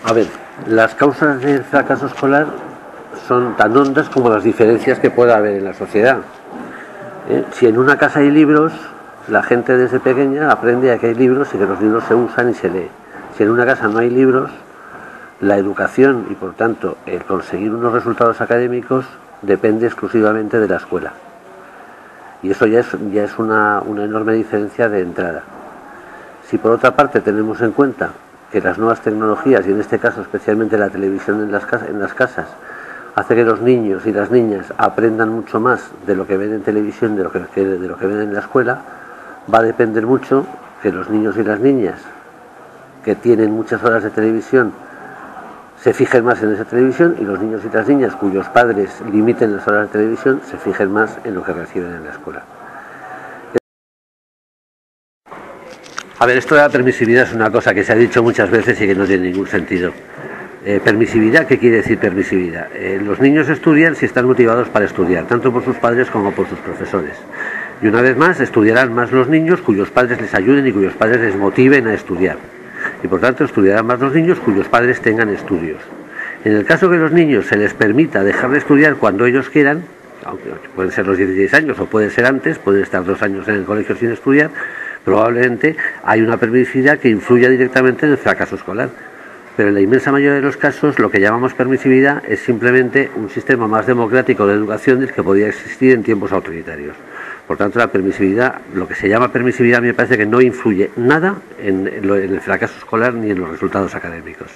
A ver, las causas del fracaso escolar son tan hondas como las diferencias que pueda haber en la sociedad. Si en una casa hay libros, la gente desde pequeña aprende a que hay libros y que los libros se usan y se lee. Si en una casa no hay libros, la educación y por tanto el conseguir unos resultados académicos depende exclusivamente de la escuela. Y eso ya es una enorme diferencia de entrada. Si por otra parte tenemos en cuenta que las nuevas tecnologías, y en este caso especialmente la televisión en las casas, hace que los niños y las niñas aprendan mucho más de lo que ven en televisión, de lo que ven en la escuela, va a depender mucho que los niños y las niñas que tienen muchas horas de televisión se fijen más en esa televisión, y los niños y las niñas cuyos padres limiten las horas de televisión se fijen más en lo que reciben en la escuela. A ver, esto de la permisividad es una cosa que se ha dicho muchas veces y que no tiene ningún sentido. Permisividad, ¿qué quiere decir permisividad? Los niños estudian si están motivados para estudiar, tanto por sus padres como por sus profesores. Y una vez más, estudiarán más los niños cuyos padres les ayuden y cuyos padres les motiven a estudiar. Y por tanto, estudiarán más los niños cuyos padres tengan estudios. En el caso que los niños se les permita dejar de estudiar cuando ellos quieran, aunque pueden ser los 16 años o puede ser antes, pueden estar 2 años en el colegio sin estudiar, probablemente hay una permisividad que influya directamente en el fracaso escolar. Pero en la inmensa mayoría de los casos lo que llamamos permisividad es simplemente un sistema más democrático de educación del que podía existir en tiempos autoritarios. Por tanto, la permisividad, lo que se llama permisividad, me parece que no influye nada en el fracaso escolar ni en los resultados académicos.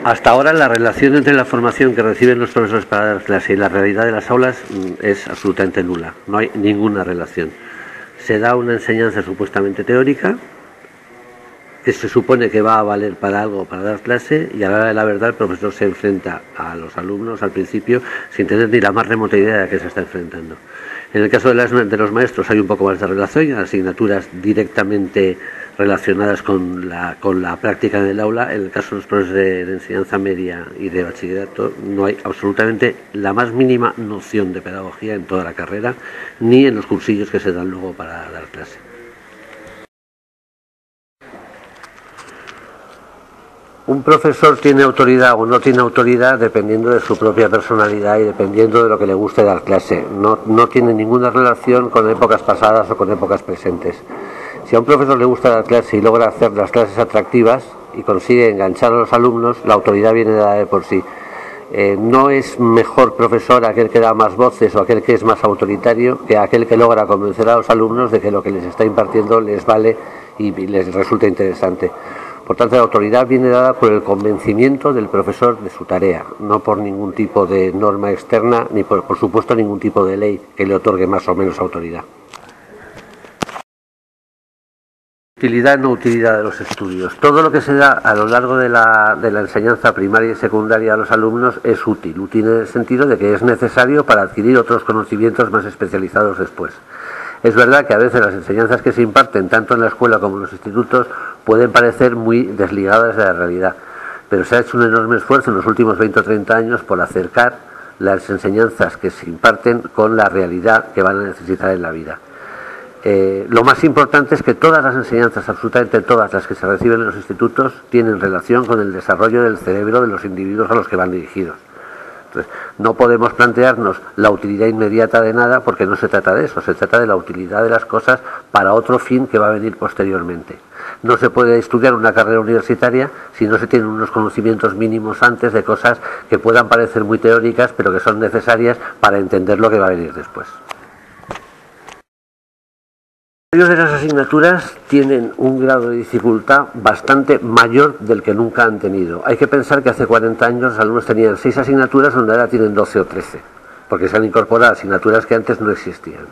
Hasta ahora la relación entre la formación que reciben los profesores para dar clase y la realidad de las aulas es absolutamente nula. No hay ninguna relación. Se da una enseñanza supuestamente teórica que se supone que va a valer para algo, para dar clase, y a la hora de la verdad el profesor se enfrenta a los alumnos al principio sin tener ni la más remota idea de a qué se está enfrentando. En el caso de los maestros hay un poco más de relación, hay asignaturas directamente relacionadas con la práctica en el aula. En el caso de los profesores de enseñanza media y de bachillerato no hay absolutamente la más mínima noción de pedagogía en toda la carrera, ni en los cursillos que se dan luego para dar clase. Un profesor tiene autoridad o no tiene autoridad dependiendo de su propia personalidad y dependiendo de lo que le guste dar clase. No tiene ninguna relación con épocas pasadas o con épocas presentes. Si a un profesor le gusta dar clase y logra hacer las clases atractivas y consigue enganchar a los alumnos, la autoridad viene dada de por sí. No es mejor profesor aquel que da más voces o aquel que es más autoritario que aquel que logra convencer a los alumnos de que lo que les está impartiendo les vale y les resulta interesante. Por tanto, la autoridad viene dada por el convencimiento del profesor de su tarea, no por ningún tipo de norma externa, ni por supuesto ningún tipo de ley que le otorgue más o menos autoridad. Utilidad no utilidad de los estudios. Todo lo que se da a lo largo de la enseñanza primaria y secundaria a los alumnos es útil en el sentido de que es necesario para adquirir otros conocimientos más especializados después. Es verdad que a veces las enseñanzas que se imparten tanto en la escuela como en los institutos pueden parecer muy desligadas de la realidad, pero se ha hecho un enorme esfuerzo en los últimos 20 o 30 años por acercar las enseñanzas que se imparten con la realidad que van a necesitar en la vida. Lo más importante es que todas las enseñanzas, absolutamente todas las que se reciben en los institutos, tienen relación con el desarrollo del cerebro de los individuos a los que van dirigidos. Entonces, no podemos plantearnos la utilidad inmediata de nada porque no se trata de eso, se trata de la utilidad de las cosas para otro fin que va a venir posteriormente. No se puede estudiar una carrera universitaria si no se tienen unos conocimientos mínimos antes de cosas que puedan parecer muy teóricas pero que son necesarias para entender lo que va a venir después. Varios de las asignaturas tienen un grado de dificultad bastante mayor del que nunca han tenido. Hay que pensar que hace 40 años los alumnos tenían 6 asignaturas donde ahora tienen 12 o 13, porque se han incorporado asignaturas que antes no existían.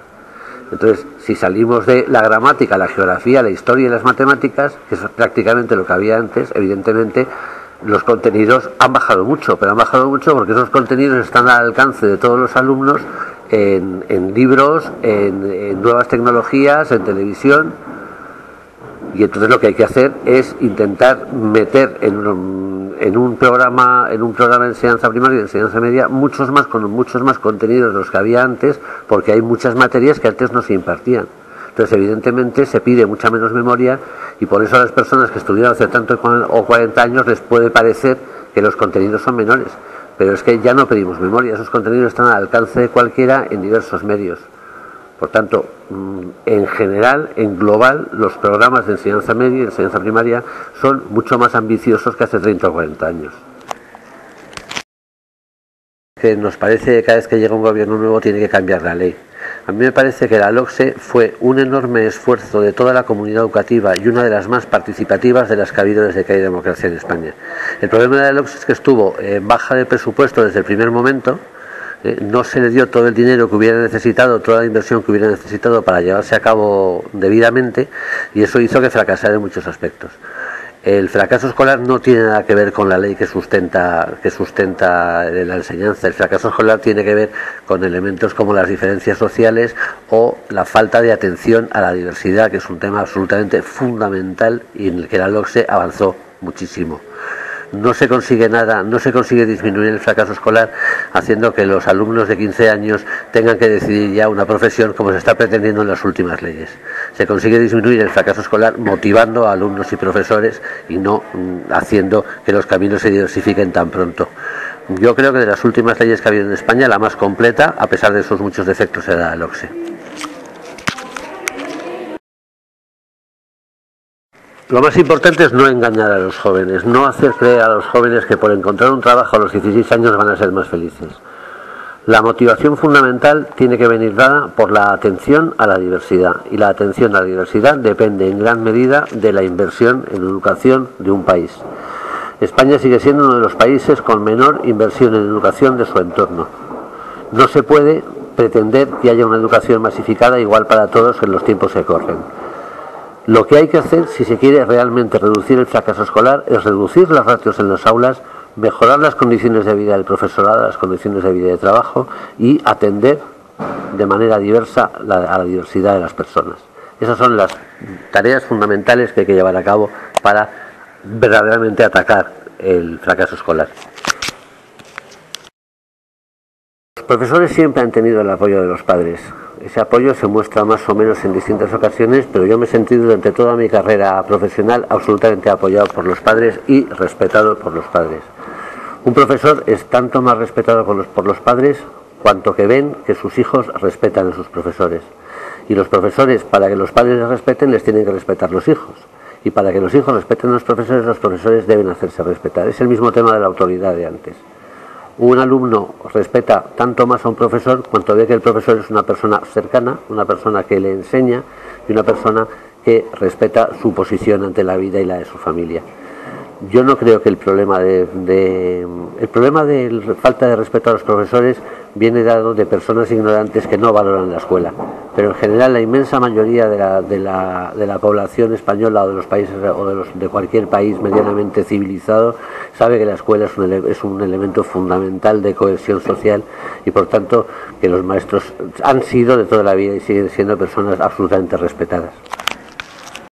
Entonces, si salimos de la gramática, la geografía, la historia y las matemáticas, que es prácticamente lo que había antes, evidentemente los contenidos han bajado mucho, pero han bajado mucho porque esos contenidos están al alcance de todos los alumnos en libros, en nuevas tecnologías, en televisión, y entonces lo que hay que hacer es intentar meter en un programa de enseñanza primaria y de enseñanza media muchos más contenidos de los que había antes, porque hay muchas materias que antes no se impartían. Entonces, evidentemente, se pide mucha menos memoria Y por eso a las personas que estudiaron hace tanto o 40 años les puede parecer que los contenidos son menores. Pero es que ya no pedimos memoria, esos contenidos están al alcance de cualquiera en diversos medios. Por tanto, en general, en global, los programas de enseñanza media y enseñanza primaria son mucho más ambiciosos que hace 30 o 40 años. Que nos parece que cada vez que llega un gobierno nuevo tiene que cambiar la ley. A mí me parece que la LOCSE fue un enorme esfuerzo de toda la comunidad educativa y una de las más participativas de las que ha habido desde que hay democracia en España. El problema de la LOCSE es que estuvo en baja de presupuesto desde el primer momento. No se le dio todo el dinero que hubiera necesitado, toda la inversión que hubiera necesitado para llevarse a cabo debidamente, y eso hizo que fracasara en muchos aspectos. El fracaso escolar no tiene nada que ver con la ley que sustenta la enseñanza. El fracaso escolar tiene que ver con elementos como las diferencias sociales o la falta de atención a la diversidad, que es un tema absolutamente fundamental y en el que la LOCSE avanzó muchísimo. No se consigue nada, no se consigue disminuir el fracaso escolar haciendo que los alumnos de 15 años tengan que decidir ya una profesión como se está pretendiendo en las últimas leyes. Se consigue disminuir el fracaso escolar motivando a alumnos y profesores y no haciendo que los caminos se diversifiquen tan pronto. Yo creo que de las últimas leyes que ha habido en España, la más completa, a pesar de sus muchos defectos, era la LOCSE. Lo más importante es no engañar a los jóvenes, no hacer creer a los jóvenes que por encontrar un trabajo a los 16 años van a ser más felices. La motivación fundamental tiene que venir dada por la atención a la diversidad, y la atención a la diversidad depende en gran medida de la inversión en educación de un país. España sigue siendo uno de los países con menor inversión en educación de su entorno. No se puede pretender que haya una educación masificada igual para todos en los tiempos que corren. Lo que hay que hacer, si se quiere realmente reducir el fracaso escolar, es reducir los ratios en las aulas, mejorar las condiciones de vida del profesorado, las condiciones de vida y de trabajo, y atender de manera diversa a la diversidad de las personas. Esas son las tareas fundamentales que hay que llevar a cabo para verdaderamente atacar el fracaso escolar. Los profesores siempre han tenido el apoyo de los padres. Ese apoyo se muestra más o menos en distintas ocasiones, pero yo me he sentido durante toda mi carrera profesional absolutamente apoyado por los padres y respetado por los padres. Un profesor es tanto más respetado por los padres cuanto que ven que sus hijos respetan a sus profesores. Y los profesores, para que los padres les respeten, les tienen que respetar los hijos. Y para que los hijos respeten a los profesores deben hacerse respetar. Es el mismo tema de la autoridad de antes. Un alumno respeta tanto más a un profesor cuanto ve que el profesor es una persona cercana, una persona que le enseña y una persona que respeta su posición ante la vida y la de su familia. Yo no creo que el problema de falta de respeto a los profesores viene dado de personas ignorantes que no valoran la escuela, pero en general la inmensa mayoría de la población española o de los países o de cualquier país medianamente civilizado sabe que la escuela es un elemento fundamental de cohesión social y por tanto que los maestros han sido de toda la vida y siguen siendo personas absolutamente respetadas.